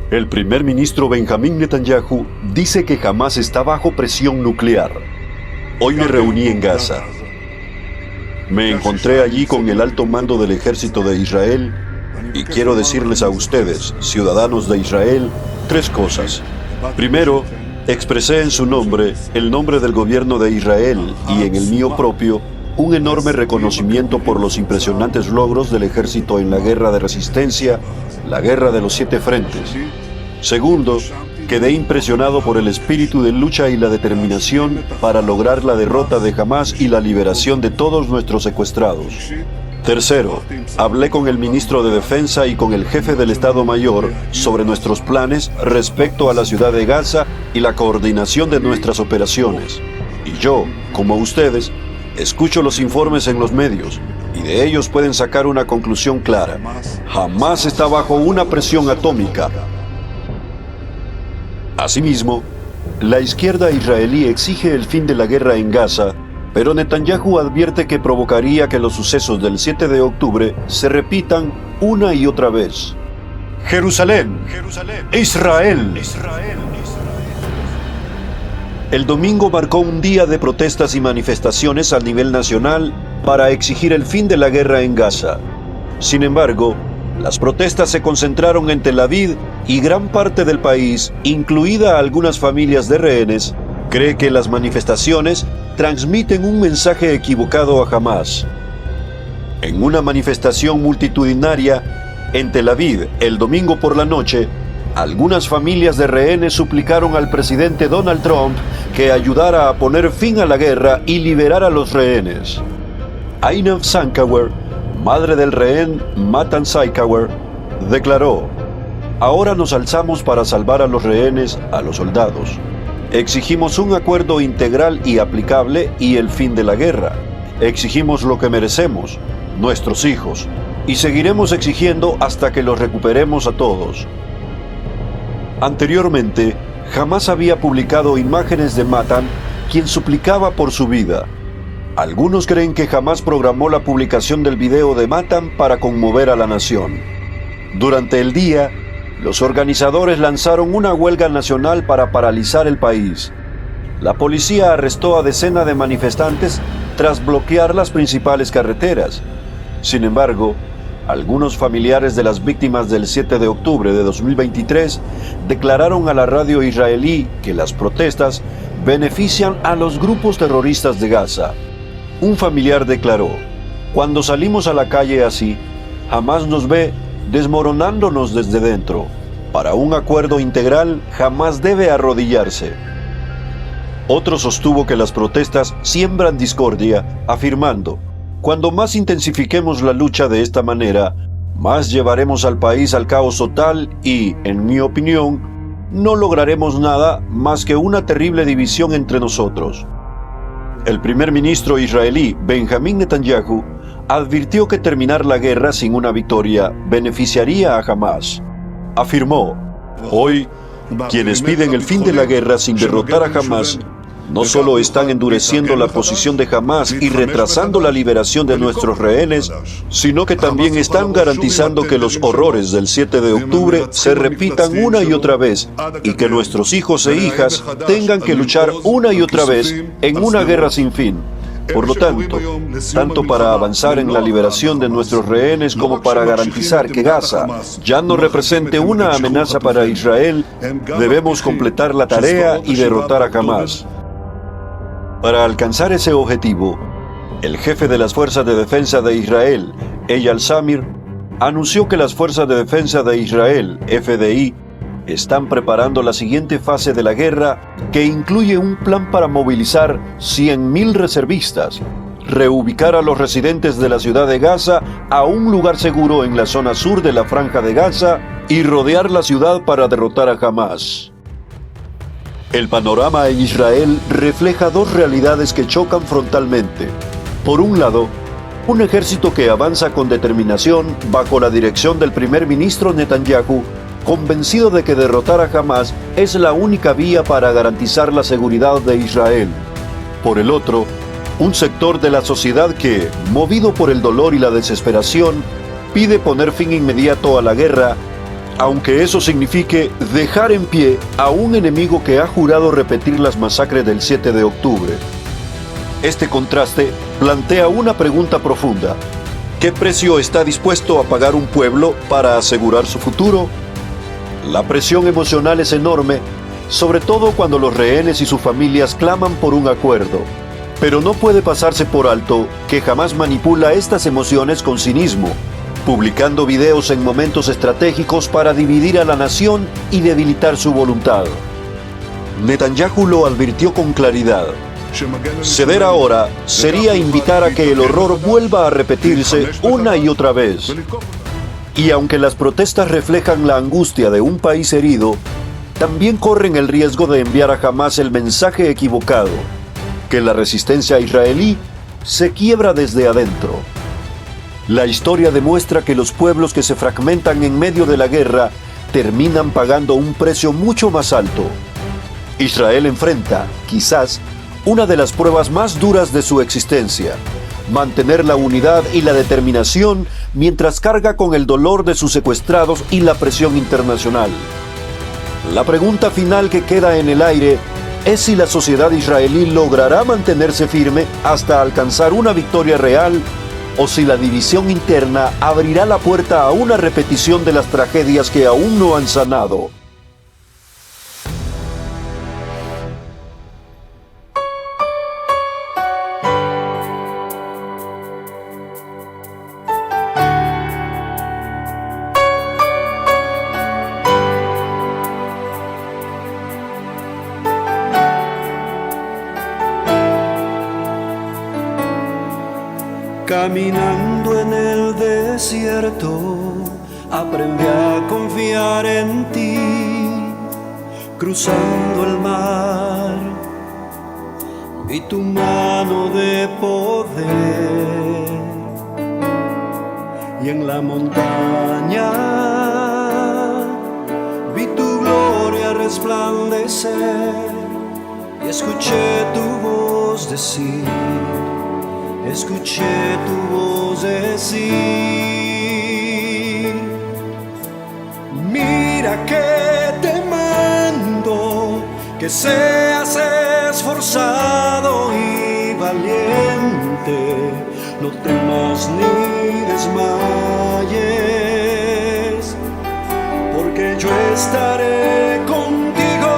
El primer ministro Benjamín Netanyahu dice que Hamás está bajo presión nuclear. Hoy me reuní en Gaza. Me encontré allí con el alto mando del ejército de Israel y quiero decirles a ustedes, ciudadanos de Israel, tres cosas. Primero, expresé en su nombre, el nombre del gobierno de Israel y en el mío propio, un enorme reconocimiento por los impresionantes logros del ejército en la guerra de resistencia, la guerra de los 7 frentes. Segundo, quedé impresionado por el espíritu de lucha y la determinación para lograr la derrota de Hamás y la liberación de todos nuestros secuestrados. Tercero, hablé con el ministro de Defensa y con el jefe del Estado Mayor sobre nuestros planes respecto a la ciudad de Gaza y la coordinación de nuestras operaciones. Y yo, como ustedes, escucho los informes en los medios y de ellos pueden sacar una conclusión clara. Hamás está bajo una presión atómica. Asimismo, la izquierda israelí exige el fin de la guerra en Gaza, pero Netanyahu advierte que provocaría que los sucesos del 7 de octubre se repitan una y otra vez. Jerusalén, Israel. El domingo marcó un día de protestas y manifestaciones a nivel nacional para exigir el fin de la guerra en Gaza. Sin embargo, las protestas se concentraron en Tel Aviv y gran parte del país, incluida algunas familias de rehenes, cree que las manifestaciones transmiten un mensaje equivocado a Hamás. En una manifestación multitudinaria en Tel Aviv el domingo por la noche, algunas familias de rehenes suplicaron al presidente Donald Trump que ayudara a poner fin a la guerra y liberar a los rehenes. Einaf Sankauer, madre del rehén Matan Saikauer, declaró: "Ahora nos alzamos para salvar a los rehenes, a los soldados. Exigimos un acuerdo integral y aplicable y el fin de la guerra. Exigimos lo que merecemos, nuestros hijos, y seguiremos exigiendo hasta que los recuperemos a todos". Anteriormente, Hamás había publicado imágenes de Matan, quien suplicaba por su vida. Algunos creen que Hamás programó la publicación del video de Matan para conmover a la nación. Durante el día, los organizadores lanzaron una huelga nacional para paralizar el país. La policía arrestó a decenas de manifestantes tras bloquear las principales carreteras. Sin embargo, algunos familiares de las víctimas del 7 de octubre de 2023 declararon a la radio israelí que las protestas benefician a los grupos terroristas de Gaza. Un familiar declaró: "Cuando salimos a la calle así, Hamás nos ve desmoronándonos desde dentro. Para un acuerdo integral, Hamás debe arrodillarse". Otro sostuvo que las protestas siembran discordia, afirmando: "Cuando más intensifiquemos la lucha de esta manera, más llevaremos al país al caos total y, en mi opinión, no lograremos nada más que una terrible división entre nosotros". El primer ministro israelí, Benjamín Netanyahu, advirtió que terminar la guerra sin una victoria beneficiaría a Hamás. Afirmó: "Hoy, quienes piden el fin de la guerra sin derrotar a Hamás, no solo están endureciendo la posición de Hamás y retrasando la liberación de nuestros rehenes, sino que también están garantizando que los horrores del 7 de octubre se repitan una y otra vez y que nuestros hijos e hijas tengan que luchar una y otra vez en una guerra sin fin. Por lo tanto para avanzar en la liberación de nuestros rehenes como para garantizar que Gaza ya no represente una amenaza para Israel, debemos completar la tarea y derrotar a Hamás". Para alcanzar ese objetivo, el jefe de las Fuerzas de Defensa de Israel, Eyal Zamir, anunció que las Fuerzas de Defensa de Israel, FDI, están preparando la siguiente fase de la guerra, que incluye un plan para movilizar 100.000 reservistas, reubicar a los residentes de la ciudad de Gaza a un lugar seguro en la zona sur de la Franja de Gaza y rodear la ciudad para derrotar a Hamás. El panorama en Israel refleja dos realidades que chocan frontalmente. Por un lado, un ejército que avanza con determinación bajo la dirección del primer ministro Netanyahu, convencido de que derrotar a Hamás es la única vía para garantizar la seguridad de Israel. Por el otro, un sector de la sociedad que, movido por el dolor y la desesperación, pide poner fin inmediato a la guerra aunque eso signifique dejar en pie a un enemigo que ha jurado repetir las masacres del 7 de octubre. Este contraste plantea una pregunta profunda. ¿Qué precio está dispuesto a pagar un pueblo para asegurar su futuro? La presión emocional es enorme, sobre todo cuando los rehenes y sus familias claman por un acuerdo. Pero no puede pasarse por alto que Hamás manipula estas emociones con cinismo, publicando videos en momentos estratégicos para dividir a la nación y debilitar su voluntad. Netanyahu lo advirtió con claridad. Ceder ahora sería invitar a que el horror vuelva a repetirse una y otra vez. Y aunque las protestas reflejan la angustia de un país herido, también corren el riesgo de enviar a Hamás el mensaje equivocado, que la resistencia israelí se quiebra desde adentro. La historia demuestra que los pueblos que se fragmentan en medio de la guerra terminan pagando un precio mucho más alto. Israel enfrenta, quizás, una de las pruebas más duras de su existencia: mantener la unidad y la determinación mientras carga con el dolor de sus secuestrados y la presión internacional. La pregunta final que queda en el aire es si la sociedad israelí logrará mantenerse firme hasta alcanzar una victoria real, o si la división interna abrirá la puerta a una repetición de las tragedias que aún no han sanado. Caminando en el desierto, aprendí a confiar en ti. Cruzando el mar, vi tu mano de poder. Y en la montaña vi tu gloria resplandecer. Y escuché tu voz decir, escuché tu voz decir: mira que te mando, que seas esforzado y valiente, no temas ni desmayes, porque yo estaré contigo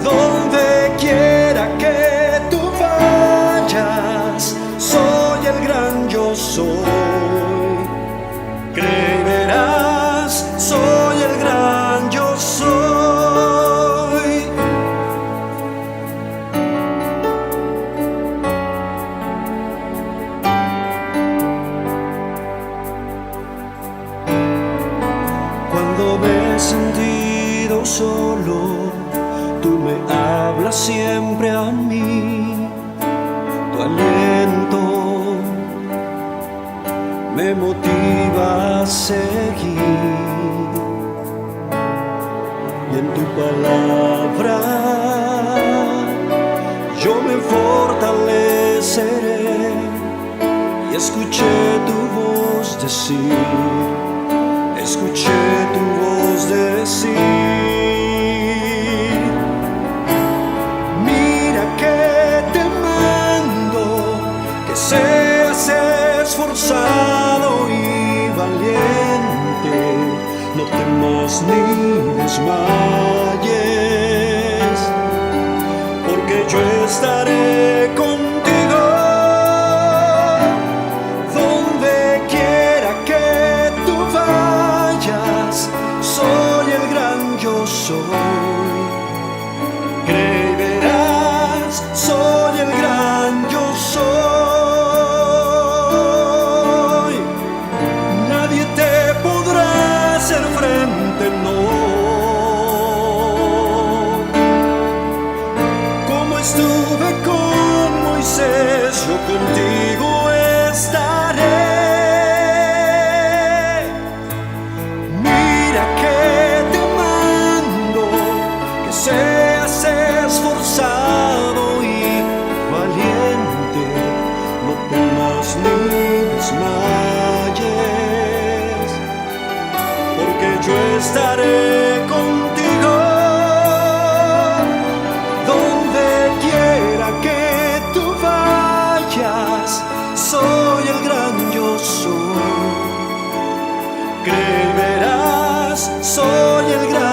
donde quiera que tú vayas. Soy el gran yo soy, creerás, soy el gran yo soy. Cuando me he sentido solo, tú me hablas siempre a mí. Tu aliento me motiva a seguir, y en tu palabra yo me fortaleceré. Y escuché tu voz decir, escuché tu voz decir: mira que te mando, que seas esforzado y valiente, no temas ni desmayes, porque yo estaré contigo donde quiera que tú vayas. Soy el gran yo soy, creerás, soy el gran yo soy. Nadie te podrá hacer frente, no. Como estuve con Moisés, yo contigo estaré. Mira que te mando, estaré contigo. Donde quiera que tú vayas, soy el gran yo soy. Creerás, soy el gran